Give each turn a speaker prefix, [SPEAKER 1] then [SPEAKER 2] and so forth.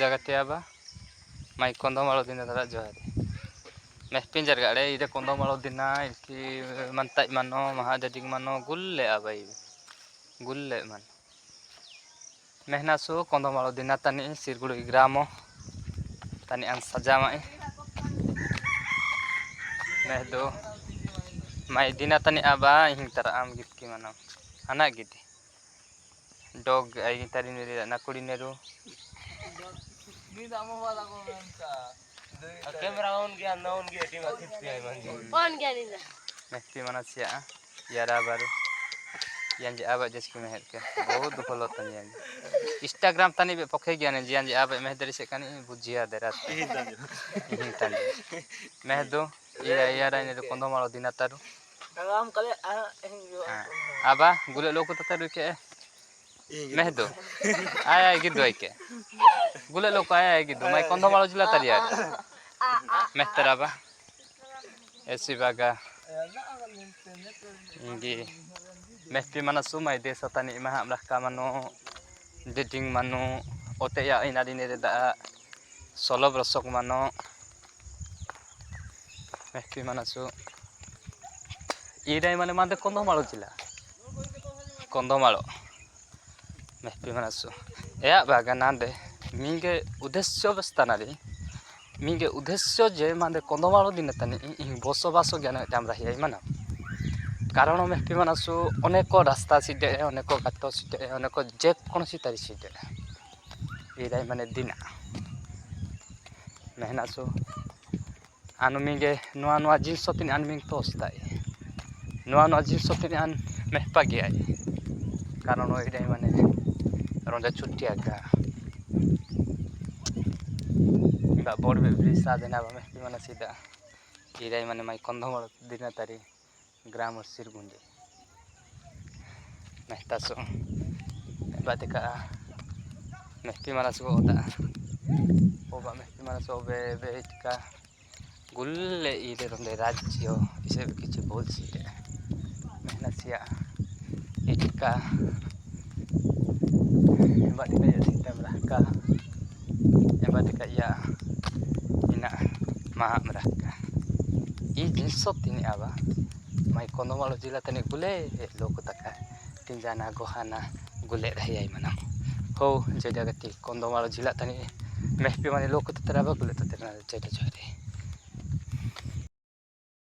[SPEAKER 1] जगते आबा माई कंदमालो दिन दरा जोहारी मैं पिंजर गाड़े इधर कंदमालो दिन इनकी मनता मानो महाजटिक मानो गुल्ले आबाई गुल्ले मन मेहना सो कंदमालो दिन तनी सिरगुड़ ग्रामो तनी अन सजामाई मैं दो माई दिन तनी आबा हिंग तरा आम गित की मानो अना गिती डॉग आई तारी नेरी ना कुड़ी नेरू कैमरा ऑन गया ना ऑन गया टीम खिंच के आई मंजी ऑन गया नहीं ना नेक्टी मना सिया यारा बारू यांजे आबा जस की मेहर के बहुत फॉलो तनी यांजे इंस्टाग्राम तनी बे पखे गया ने यांजे आबा मेहदरी से कनी बुझिया देरा हिं तनी मेह दो यारा ने कंदमालो दिन तारू आम कले आबा गुले लोको तारू के मैं दो आया गिद्दो आइके गुले लोको आया गिद्दो माई कंदमालो जिला तरिया मैं तराबा ऐसी बागा इंगी मेहती mana sumai desa tani maha mereka mano deding mano ote ya ina dini da solo brosok mano mehti mana su idai mana mande kondomalo jila kondomalo mehti mana su ya baga nande minge udesyo bastanari minge udesyo je mande kondomalo dine tani boso baso gyana jam rahi mana कारण मेहपी मानसु अनेक रास्ता सीटे अनेक घाट सीटे अनेक जेकोसी तारी सीटे इराय माने दिन मेहनासु आनुमिगे नुआ नुआ जिनिस तिन आनमिंग तोस्ताय नुआ नुआ जिनिस तिन आन मेहपा गया कारण इराय माने रंजा छुट्टिया गा बा बोर्ड बे ब्रिसा देना बा मेहपी माने सीधा इराय माने माई कंदमाल दिन तारी ग्राम सिरगुंजे मेहतासो बातिका मेहती मानसो ओदा ओबा मेहती मानसो बे बेटिका गुल्ले इधर रोंदे राज्य इसे किछि बोल सीटे मेहनसिया इटिका बातिका या सीता मरका बातिका या ina maha meraka i jinsot ini aba mai kondomalo jila tani gule loko taka tinjana gohana gule rahiyai mana ho jeda gati kondomalo jila tani mehpi mani loko tatraba gule tatrana jeda jode